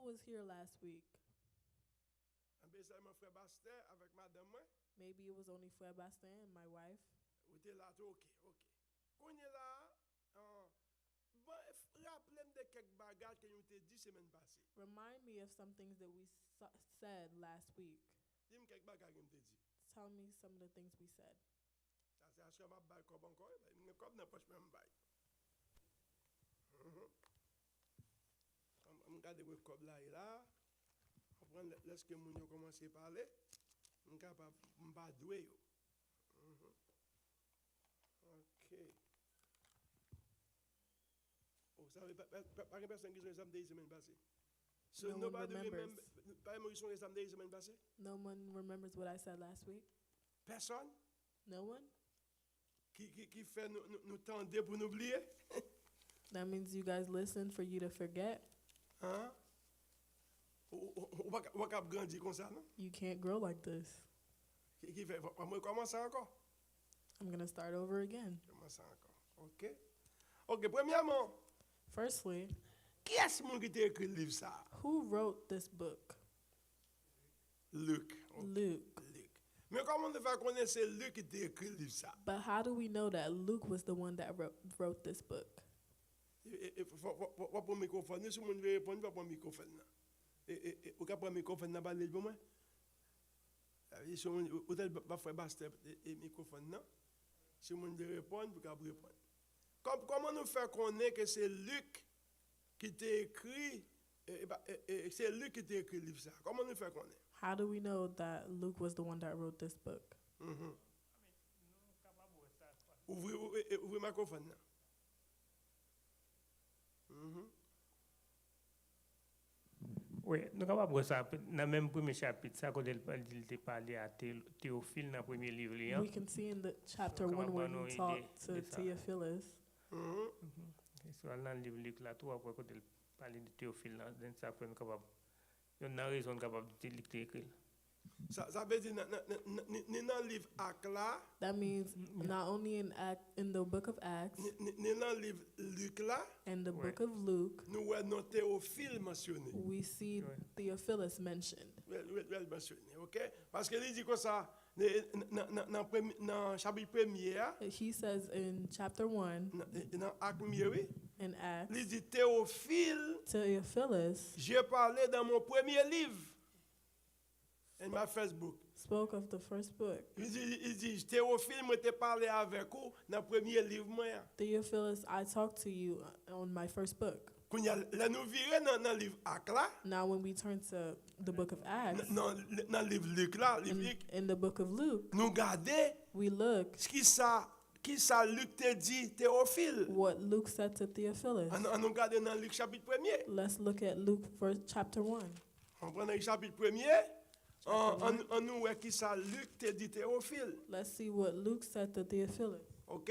was here last week? Ben, c'est mon frère Bastien avec madame moi. Maybe it was only Frère Bastin and my wife. Ou t'es là, ok, ok. Qu'on est là, bon, rappelez-moi de quelques bagages que nous t'ai dit semaine passée. Remind me of some things that we said last week. Dis-moi quelques bagages que nous t'ai dit. Tell me some of the things we said. Ça c'est à ce que je vais comme encore, mais comme n'a pas même bail. On regarde le comme là et là. On prend lorsque mon yo commence à parler, on capable m'pas doué yo. OK. Oh, ça pas une personne qui sont examen des semaines passées. So No one nobody remembers. remember pas moi qui sont examen des semaines passées? No one remembers what I said last week? Personne No one? qui fait nous tendre pour nous oublier? That means you guys listen for you to forget. Hein? On va cap grandir comme ça, non? You can't grow like this. Qui fait moi commencer encore? I'm going to start over again. Commencer encore. OK? OK, premièrement, Firstly, qui est-ce qui t'a écrit le livre ça? who wrote this book? Luc. Luke. Luc. Mais comment on fait connaître c'est Luc qui t'a écrit le livre ça? But how do we know that Luke was the one that wrote this book? Faut prendre microphone, si on veut répondre, faut prendre microphone. Ou ka prendre microphone là parler pour moi? Si on peut-être pas faire Bastien et microphone non. Si on veut répondre, vous pouvez répondre. Comment nous faire connaître que c'est Luc qui t'a écrit c'est Luc qui t'a écrit le livre ça? Comment nous faire connaître? How do we know that Luke was the one that wrote this book? Ouvrez le microphone là. Oui, nous sommes capables de ça. Dans le même premier chapitre, ça, quand il parlé à Théophile dans le premier livre. We can see in the chapter Come 1 where on, he no talked to idea. Theophilus. C'est dans le livre Luc, là, tout après, quand il parle de Théophile, ça peut nous capable. Il y a une raison capable de l'écrire. Ça veut dire dans le livre Actes là, That means not only in the book of Acts dans le livre Luc là, and the Ouais. book of Luke, nous voyons Théophile mentionné. we see Ouais. Theophilus mentioned. Well mentionné, OK? Parce que il dit comme ça dans chapitre 1er, He says in chapter 1 dans Actes 1er, oui, in Acts, il dit Théophile, Theophilus j'ai parlé dans mon premier livre. In my Facebook. spoke of the first book. Il dit Théophile, moi t'ai parlé avec vous dans le premier livre moi. Theophilus, I talked to you on my first book. Quand là nous virer dans le livre Actes là, Now, when we turn to the book of Acts, dans le livre Luc là, in the book of Luke, nous garder we look qui ça Luc te dit Théophile. what Luke said to Theophilus. On nous garder dans Luc chapitre 1er. Let's look at Luke chapter 1. On prend le chapitre 1er. On nous voit qui ça Luc te dit Théophile. Let's see what Luke said to Theophilus. OK?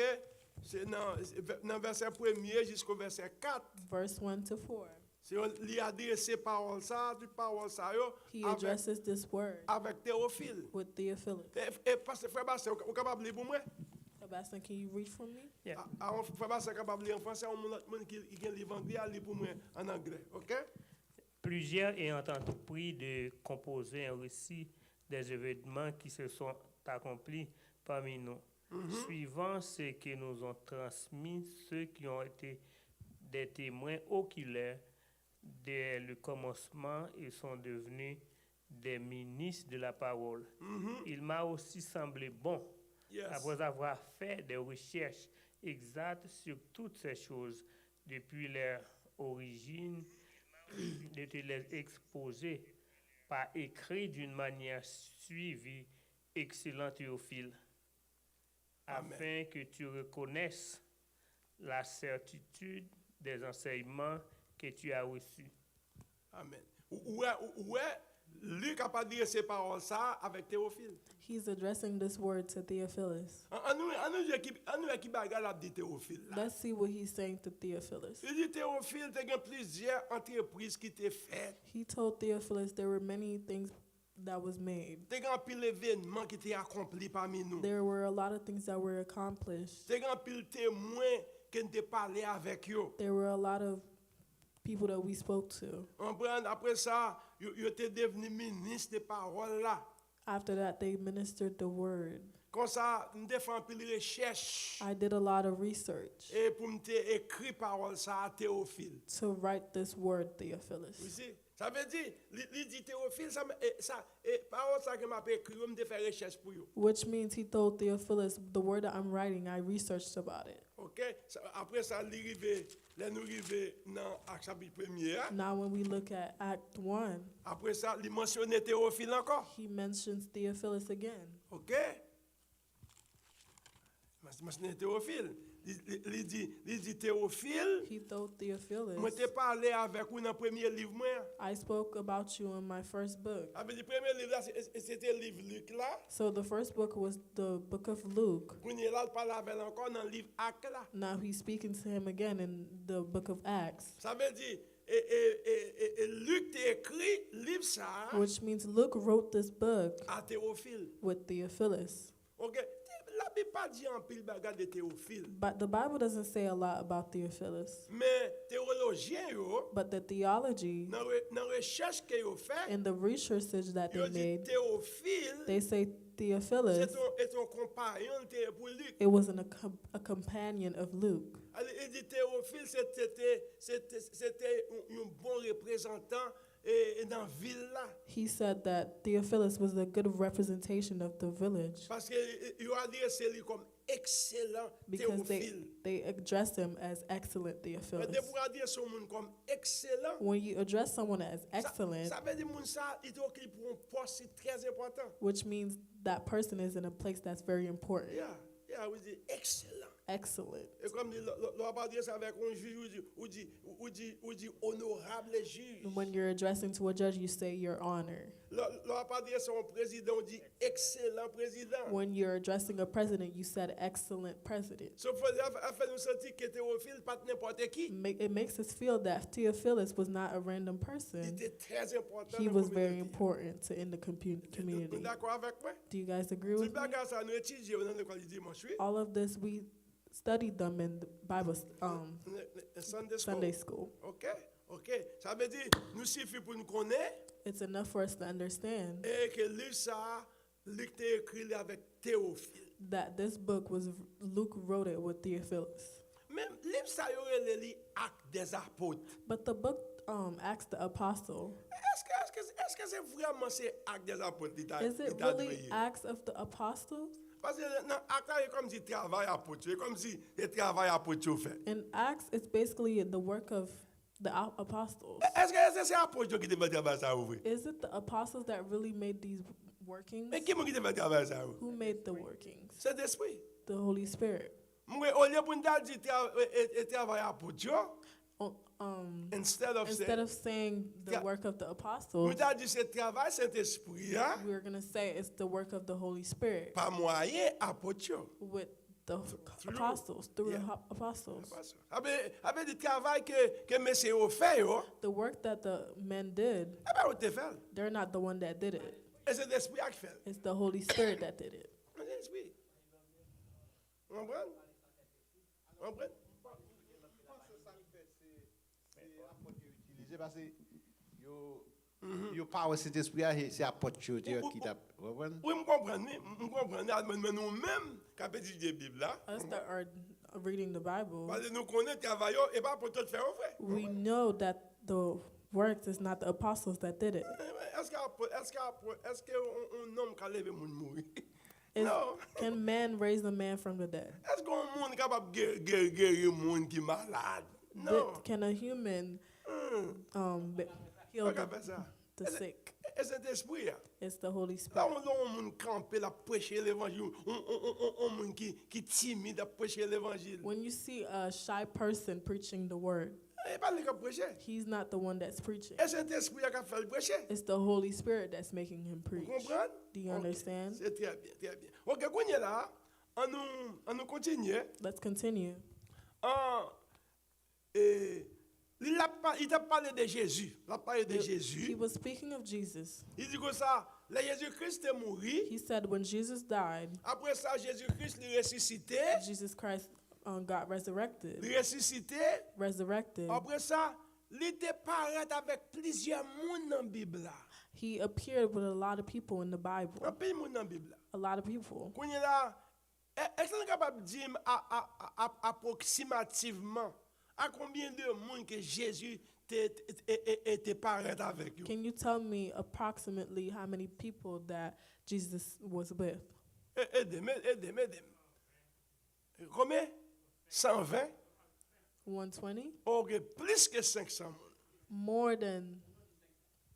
C'est dans verset 1er jusqu'au verset 4. Verse 1 to 4. Si on lui adresse paroles ça, toutes paroles ça yo He addresses this word avec Théophile. with Theophilus. Et parce que frère Bastien, vous capable de lire pour moi? Sebastian, can you read for me? Yeah. Frère Bastien capable de lire en français, on monde qui lire en anglais, à lire pour moi en anglais. OK? Plusieurs ayant entrepris de composer un récit des événements qui se sont accomplis parmi nous, suivant ce que nous ont transmis ceux qui ont été des témoins oculaires dès le commencement et sont devenus des ministres de la parole. Il m'a aussi semblé bon, Yes. après avoir fait des recherches exactes sur toutes ces choses depuis leur origine, de te les exposer par écrit d'une manière suivie, excellent Théophile, Amen. afin que tu reconnaisses la certitude des enseignements que tu as reçus. Amen. Ouais, Luc a pas dit ces paroles ça avec Théophile. He's addressing this word to Theophilus. On nous qui bagarre la dit Théophile. Là. Let's see what he's saying to Theophilus. Il dit Théophile, tu as plusieurs entreprises qui t'ont faites. He told Theophilus there were many things that was made. Tu as pile événements qui t'ont accompli parmi nous. There were a lot of things that were accomplished. Tu as pile témoins qui t'ont parlé avec eux. There were a lot of people that we spoke to. On prend après ça, yo était devenu ministre de parole là. After that, they ministered the word. Comme ça, nous défend pile recherche I did a lot of research et pour me écrit parole ça à Théophile. to write this word, Vous Theophilus. savez, ça veut dire, il dit Théophile, parole ça que m'a écrit, je me faire recherche pour vous. Which means he told Theophilus, the word that I'm writing, I researched about it. OK? Après ça, nous arrivons dans Acte chapitre 1er. Now, when we look at Act 1, Après ça, il mentionne Théophile encore. he mentions Theophilus again. OK? Il mentionne Théophile. Il dit Théophile, He told Theophilus, moi t'ai parlé avec vous dans le premier livre. Moi. I spoke about you in my first book. Avec le premier livre, là, c'était le livre Luc là. So the first book was the book of Luke. Qu'on est là, il parle avec encore dans le livre Acte là. Now he's speaking to him again in the book of Acts, Ça veut dire, Luc t'a écrit livre ça which means Luke wrote this book à Théophile. with Theophilus. OK? La Bible pas dit en pile bagarre de Théophile. But the Bible doesn't say a lot about Theophilus. Mais théologiens yo, But the theology dans recherche que yo fait, and the research that yo they dit made, Théophile they say Theophilus, est un compagnon pour Luc. it wasn't a companion of Luke. Il dit Théophile c'était un bon représentant dans la ville là. He said that Theophilus was a good representation of the village Parce que il a adressé lui comme excellent because Théophile. they addressed him as excellent Mais Theophilus. de pour adresser un monde comme excellent, When you address someone as excellent, ça veut dire que ça il est occupé pour un poste très important. which means that person is in a place that's very important. Yeah, oui, dit excellent. Excellent. Et comme l'on va dire ça avec un juge, ou dit honorable juge. When you're addressing to a judge, you say your honor. L'on va pas dire ça un président, on dit excellent président. When you're addressing a president, you said excellent president. Sauf que fait nous sentir que Théophile pas n'importe qui. It makes us feel that Theophilus was not a random Il person. était très important. He dans la was very communauté. important in the community. D'accord avec moi? Do you guys agree Tout with me? bagage ça nous étudier dans l'école du dimanche. All of this, we studied them in the Bible Sunday school. Sunday school. OK. Ça veut dire nous suffit pour nous connaître It's enough for us to understand et que livre ça Luc t'a écrit avec Théophile. that this book was Luke wrote it with Theophilus. Même livre ça y aurait les actes des apôtres. But the book Acts the Apostle, Est-ce que c'est vraiment ces actes des apôtres is it really Acts of the Apostles? Parce que dans acte c'est comme si travail apôtre, c'est comme si le travail apôtre fait. In Acts, it's basically the work of the apostles. Est-ce que c'est apôtre qui te fait travail ça ouvrir? Is it the apostles that really made these workings? Mais qui qui te fait travail ça ouvrir? Who made the workings? C'est l'esprit. The Holy Spirit. Moi au lieu pour nous dire travail apôtre, instead of saying the work of the nous apostles, dit c'est travail Saint-Esprit, hein? we're going to say it's the work of the Holy Spirit Pas moyen apôtre. with the apostles, through the Yeah. apostles. Avec du travail que messieurs ont fait, The work that the men did, on te fait. they're not the one that did it. Et c'est l'esprit qui fait. It's the Holy Spirit that did it. C'est l'esprit. On comprend? On comprend? Parce que yo power cet esprit c'est apôtre qui t'a Oui, je comprends. Mais nous-mêmes, quand on étudie la Bible, là, Us that are reading the Bible, parce que nous connaissons le travail et pas pour tout faire au vrai. we know that the works is not the apostles that did it. Est-ce qu'un homme qui a levé mon mourir? Is- Non. Can man raise a man from the dead? Est-ce qu'un monde capable de guérir un monde qui est malade? Non. Can a human heal Pas capable de ça. the sick? Et cet esprit, It's the Holy là, Spirit. on monde camper, la prêcher l'évangile. On monde qui timide à prêcher l'évangile. When you see a shy person preaching the word, Et pas lui qui prêcher. he's not the one that's preaching. Et cet esprit qui a fait le prêcher. It's the Holy Spirit that's making him Vous preach. comprenez? Do you Ok. understand? C'est très bien, très bien. Ok, quand on est là, on nous continue. Let's continue. Il t'a parlé de Jésus. Il a parlé de He Jésus. was speaking of Jesus. Il dit que ça, là, Jésus-Christ est mort. He said when Jesus died, Après ça, Jésus-Christ est ressuscité. Jesus Christ got resurrected. Il est ressuscité. Resurrected. Après ça, il était paraît avec plusieurs monde dans la Bible là. He appeared with a lot of people in the Un Bible. pays monde dans la Bible là. A lot of people. Qu'on est là, est-ce qu'on est capable de dire approximativement à combien de monde que Jésus était paraît avec eux? Can you tell me approximately how many people that Jesus was with? Aidez-moi. Combien? 120? 120? Ok, plus que 500 monde. More than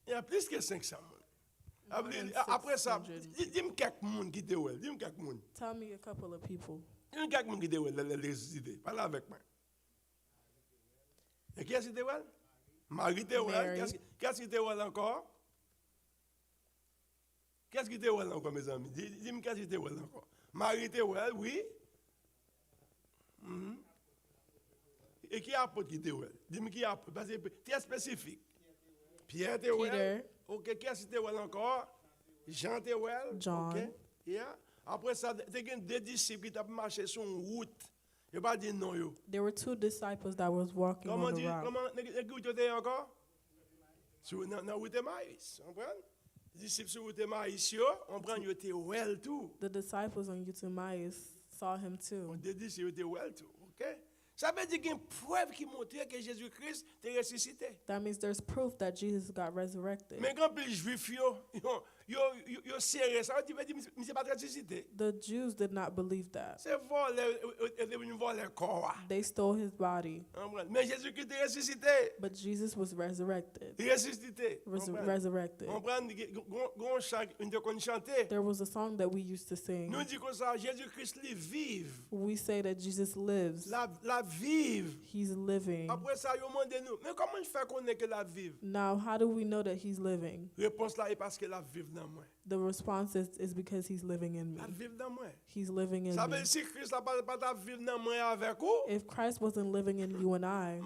Il y a plus que 500 monde. than Après ça, 600. dis-moi quelques monde qui te ouais. Dis-moi quelques monde. Tell me a couple of people. Dis-moi quelques monde qui te ouais, les ressuscités. Parle avec moi. Et qui est-ce qui te ouais? Marie te ouais. Mary. Qu'est-ce qui te ouais encore? Qu'est-ce qui te ouais encore, mes amis? Dis-moi qu'est-ce qui te ouais encore? Marie te ouais, oui. Mhm. Et qui est apôtre qui te ouais? Dis-moi qui est apôtre. Parce que tu es spécifique. Pierre te ouais. Peter. Ok, qui est-ce qui te ouais encore? Jean te ouais. John. Ok. Yeah. Après ça, tu as deux disciples qui ont marché sur une route. Je ne pas dire non. Yo. There were two disciples that was walking Comment on the dire, route. comment, tu es encore? Sur la route de maïs. On prend? Les disciples sur la route de maïs, on prend, ils étaient well tout. The disciples on Eutymius saw him too. On te dit, ils étaient well tout. Ok? Ça veut dire qu'il y a une preuve qui montre que Jésus-Christ est ressuscité. That means there's proof that Jesus got resurrected. Mais quand les juifs, yo serré ça, tu veux dire, mais c'est pas ressuscité. The Jews did not believe that. C'est voler le corps. They stole his body, Mais Jésus-Christ est ressuscité. but Jesus was resurrected. Ressuscité. Resurrected. On prend grand chant, une de qu'on chantait. There was a song that we used to sing. Nous dit comme ça, Jésus-Christ lui vive. We say that Jesus lives. La vive. He's living. Après ça, ils demandent nous, mais comment je fais connaître que la vive? Now, how do we know that he's living? Réponse là est parce que la vive dans moi. The response is because he's living in me. La vive dans moi. He's living in Ça me. veut dire si Christ n'a pas vivre dans moi avec vous, If Christ wasn't living in you and I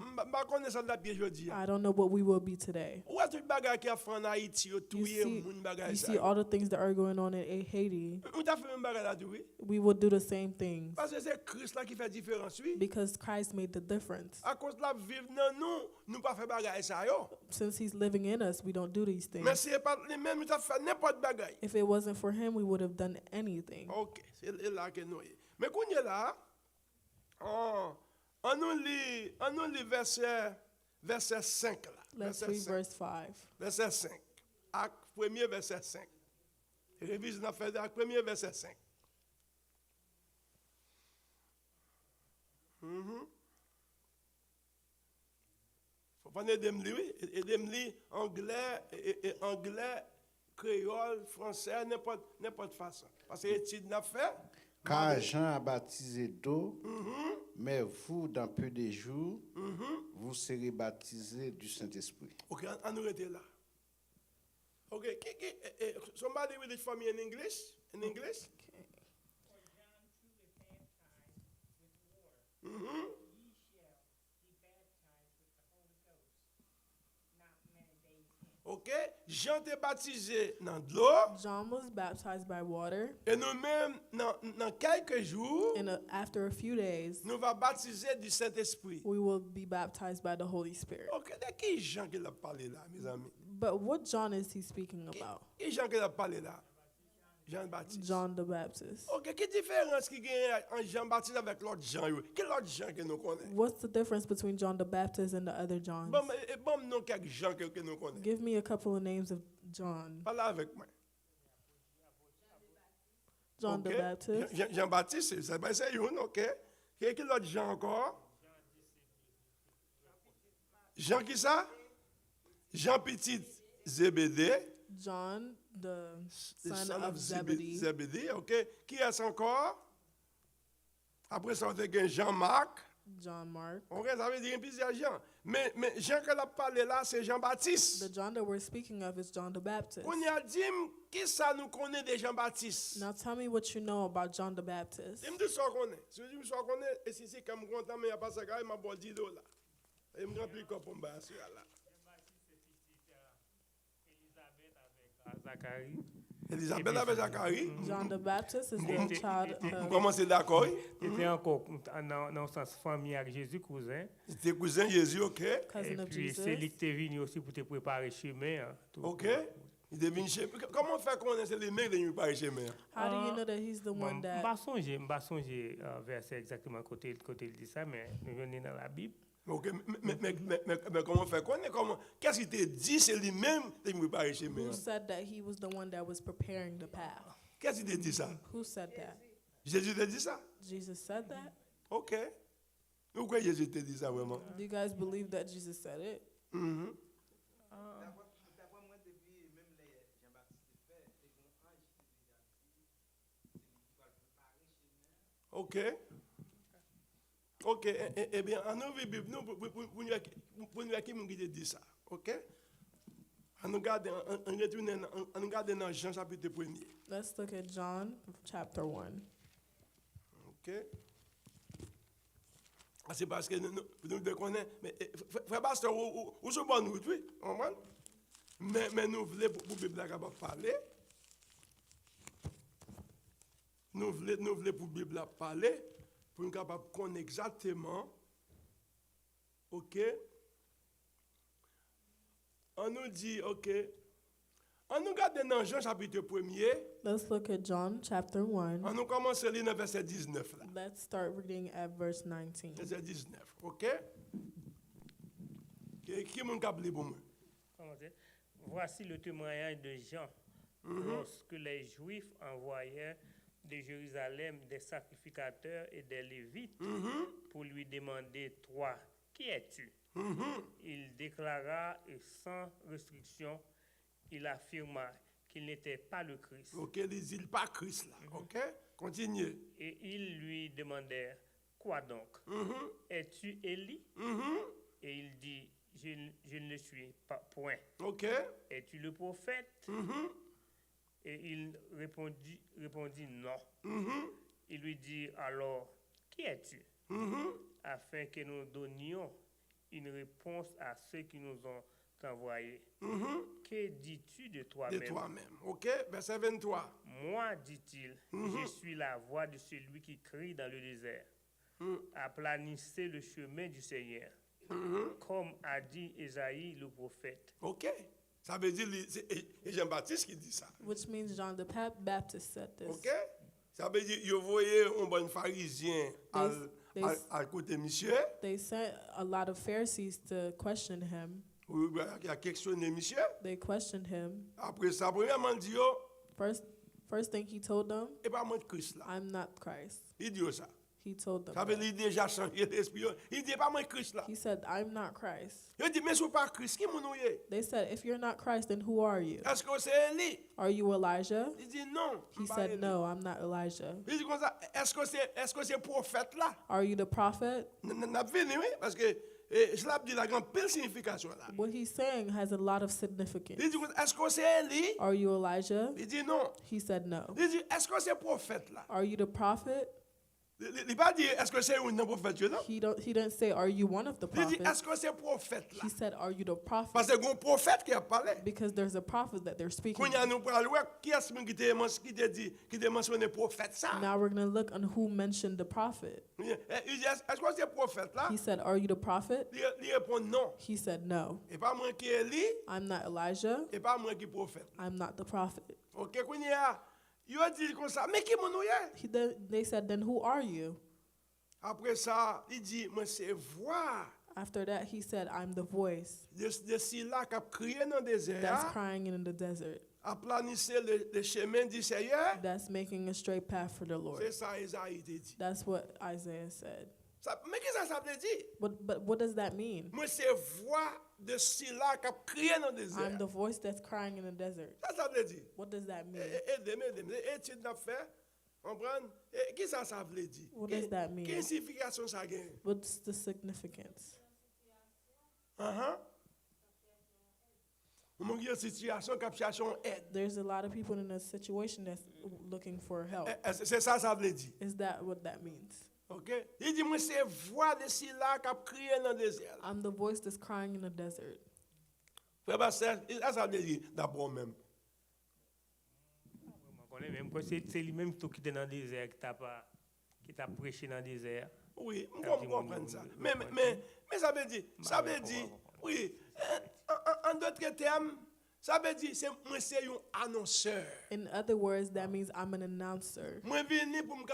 connais ça la bien jodi. don't know what we will be today. Ou est-ce que bagage qui a fait en Haïti, yo You touyer see, moun you bagage ça. see all the things that are going on in Haiti. On t'a fait un bagage là, oui. We will do the same things Parce que c'est Christ là qui fait différence, oui. because Christ made the difference. À cause de la vive dans nous pas fait bagage ça yo. Since he's living in us, we don't do these Mais things. c'est pas les mêmes, nous t'a fait n'importe bagage. If it wasn't for him, we would have done anything. Ok, c'est là que nous y. Mais quand il est là, on nous lit verset 5 là. Let's Verset read 5. verse 5. Verset 5. Acte premier verset 5. Révise dans fait acte premier verset 5. Faut pas aider me lire, aider me lire anglais, créole, français, n'importe façon. Parce que l'étude n'a fait. Car Jean a baptisé d'eau, mais vous, dans peu de jours, vous serez baptisés du Saint-Esprit. Okay, on nous était là. Okay, somebody read it for me in English? In English? Ok, Jean t'est baptisé dans de l'eau John was baptized by water, et nous-mêmes, dans quelques jours, and after a few days, nous va baptiser du Saint-Esprit. we will be baptized by the Holy Spirit. Ok, de qui Jean qui a parlé là, mes amis? But what John is he speaking about? Qui Jean qui a parlé là? Jean-Baptiste. John the Baptist. Ok, quelle différence qu'il y a entre Jean-Baptiste avec l'autre Jean? Quel autre Jean que nous connaissons? What's the difference between John the Baptist and the other Johns? Bon, non, quelques Jean que nous connaissons. Give me a couple of names of John. Parle avec moi. John Ok. the Baptist. Jean-Baptiste, c'est une, ok. Quel autre Jean encore? Jean qui ça? Jean petit Zébédée. John, the The son of Zebedee. Zébédée, ok. Qui est-ce encore? Après ça, on a Jean-Marc. John Mark. Ok, ça veut dire plusieurs Jean. Mais Jean que a parlé là, c'est Jean-Baptiste. The John that we're speaking of is John the Baptist. On y a dit, qui ça nous connaît de Jean-Baptiste? Now tell me what you know about John the Baptist. Je me dis ça qu'on est. Si je me dis ça qu'on est, et si c'est comme content, mais il n'y a pas ça, il m'a bon 10 $. Et me remplit comme pour me là. Zacharie. Elisabeth avec Zacharie. John the Baptist is the Mhm. child Vous of commencez d'accord? Il était encore dans le sens famille avec Jésus, cousin. C'était cousin Jésus, ok? cousin Et of puis, Jesus. c'est lui qui est venu aussi pour te préparer chemin. Hein, tout. Ok? Il devine chez. Comment faire qu'on ait les mecs de pas chez moi? How do you Ah, know that he's the Bon, one that? m'pas songer verset exactement côté il dit ça, mais nous venons dans la Bible. Ok, mais comment faire qu'on est comment? Qu'est-ce qu'il te dit? C'est lui-même qui me prépare chez moi. Who said that he was the one that was preparing the path? Qu'est-ce qu'il te dit ça? Who said that? Jésus te dit ça? Jesus said that? Ok. Pourquoi Jésus te dit ça vraiment? Do you guys believe that Jesus said it? Mhm. Ok. Ok. Eh bien, en nous, Bible, nous, pour nous, qui nous dit ça? Ok? On nous garde dans Jean chapitre 1er. Let's look at John chapter 1. Ok? Ah, c'est parce que nous déconnons. Mais frère Pasteur, où sont bonnes routes, oui? Mais nous voulons pour la Bible capable parler. Nous voulons pour la Bible parler, pour nous capable connaître exactement. Ok? On nous dit, ok? On nous garde dans Jean chapitre 1er. Let's look at John chapter 1. On nous commence à lire dans verset 19 là. Let's start reading at verse 19. Verset 19, ok? Qui m'a capable pour moi? Comment dire? Voici le témoignage de Jean. Lorsque les Juifs envoyèrent de Jérusalem des sacrificateurs et des Lévites pour lui demander, toi, qui es-tu? Il déclara et sans restriction, il affirma qu'il n'était pas le Christ. Ok, il dit pas Christ là, ok? Continue. Et ils lui demandèrent, quoi donc? Es-tu Élie? Et il dit, je ne le suis pas, point. Ok? Es-tu le prophète? Et il répondit non. Il lui dit alors, qui es-tu? Afin que nous donnions une réponse à ceux qui nous ont envoyés. Que dis-tu de De toi-même? toi-même, ok? Verset 23. Moi, dit-il, je suis la voix de celui qui crie dans le désert. Aplanissez le chemin du Seigneur. Comme a dit Ésaïe le prophète. Ok? Ça veut dire, c'est Jean-Baptiste qui dit ça. Which means John the Baptist said this. Ok? Ça veut dire, vous voyez un bon pharisien They- à côté monsieur, They sent a lot of Pharisees to question him. ou il a questionné monsieur. They questioned him. Après ça, premièrement, il dit, oh, First thing he told them, et pas moi de Christ là. I'm not Christ. Il dit ça. He told them. Ça veut that. dire, il déjà changé l'esprit. Il dit, pas moi de Christ là. He said, I'm not Christ. Il dit, mais si vous pas Christ, qui vous êtes? They said, if you're not Christ, then who are you? Est-ce que c'est Élie? Are you Elijah? Il dit non. He pas said, Élie. no, I'm not Elijah. Il dit comme ça, est-ce que c'est prophète là? Are you the prophet? N'a venu, oui, parce que cela dit la grande pile signification là. What he's saying has a lot of significance. Il dit, est-ce que c'est Élie? Are you Elijah? Il dit non. He said, no. Il dit, est-ce que c'est prophète là? Are you the prophet? Il n'a pas dit, est-ce que c'est un prophète là? He didn't say, are you one of the Il dit, prophets? est-ce que c'est prophète là? He said, are you the prophet? Parce que un prophète qui a parlé. Because there's a prophet that they're speaking. Quand il y a nous parlons, qui est-ce qui t'a mentionné prophète ça? Now we're going to look on who mentioned the prophet. Il dit, est-ce que c'est prophète là? He said, are you the prophet? Il répond non. He said, no. Et pas moi qui est Élie, I'm not Elijah. et pas moi qui est prophète. I'm not the prophet. Ok, quand il y a, il a dit comme ça, mais qui mon est? They said, then who are you? Après ça, il dit, moi c'est voix After that, he said, I'm the voice de celui-là qui a crié dans le that's désert, crying in the desert, a planifié le chemin du Seigneur. that's making a straight path for the Lord. C'est ça, Isaïe te dit. That's what Isaiah said. Mais qu'est-ce que ça veut dire? But what does that mean? Moi c'est voix de celui-là qui a crié dans le désert. I'm the voice that's crying in the desert. Ça veut dire. What does that mean? Aidez-moi. Étude n'a fait. Comprendre? Qu'est-ce que ça veut dire? What does that mean? Quelle signification ça gagne? What's the significance? On a une situation qui cherche aide. There's a lot of people in a situation that's looking for help. C'est ça, ça veut dire. Is that what that means? Ok? Il dit, moi, c'est voix de celui-là qui a crié dans le désert. I'm the voice that's crying in the desert. Frère Pasteur, ça veut dire d'abord même. connaît même que c'est lui-même tout qui était dans le désert, qui t'a prêché dans le désert. Oui, on Ça dit, comprend mon- ça. mon- Mais ça veut dire, oui, en d'autres termes, ça veut dire, moi c'est un annonceur. In other words, that means I'm an announcer. Moi venu pour me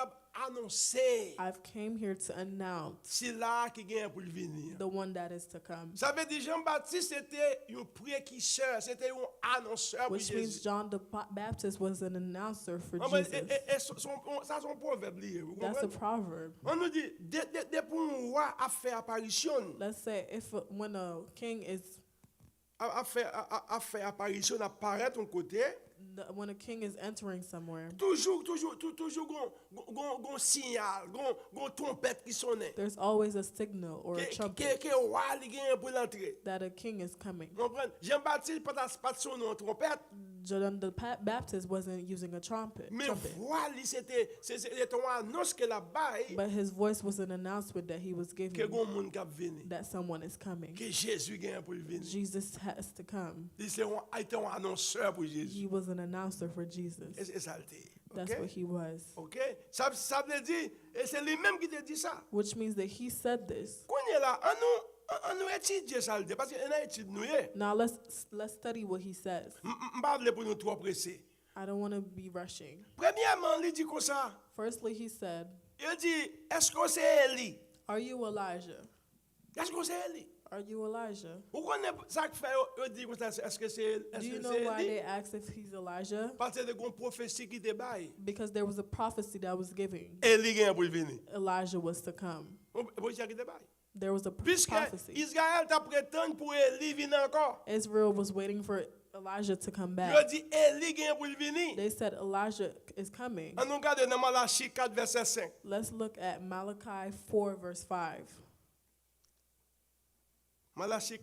annoncer I've came here to announce si là qui gagne pour venir. the one that is to come. Ça veut dire Jean-Baptiste c'était un précurseur, c'était un annonceur pour Which means Jésus. John the Baptist was an announcer for Ah, mais, Jesus. ça son proverbe lié, vous That's a comprenez? proverb. On nous dit dès pour un roi a fait apparition, Let's say when a king is a fait apparition apparaît ton côté, when a king is entering somewhere, toujours gon signal, gon trompette qui sonne. there's always a signal or a trumpet Que roi li gagne pour l'entrée. that a king is coming. Vous comprenez? Jean-Baptiste pas son nom trompette, John the Baptist wasn't using a trumpet, mais voix li c'était une annonce que la baille but his voice was an announcement that he was que giving gon monde k'ap venir. that someone is coming. Que Jésus gagne pour venir. Jesus has to come. Il était un annonceur pour Jésus. He was an announcer for Jesus. Et ça le dit. That's what he was. OK? Ça veut dire, et c'est lui-même qui te dit ça. Which means that he said this. Qu'on est là, on nous étudie ça le dit. Parce qu'on a étudié nous. Now let's study what he says. M'pas vle pour nous trop pressés. I don't want to be rushing. Premièrement, il dit comme ça. Firstly, he said, Il dit, est-ce que c'est Élie? "Are you Elijah? Est-ce que c'est Élie? Are you Elijah?" Vous connaissez ça que fait, il dit comme ça, est-ce que c'est Do you know why Élie? they asked if he's Elijah? Parce que une prophétie qui te baille. Because there was a prophecy that was giving. Élie gagne pour venir. Elijah was to come. Prophétie qui te baille. There was a Puisque prophecy. Israël t'a prétendu pour Élie venir encore. Israel was waiting for Elijah to come Il back. dit, Élie gagne pour venir. They said Elijah is coming. On nous regarde dans Malachie 4, verset 5. Let's look at Malachi 4, verse 5. Malachie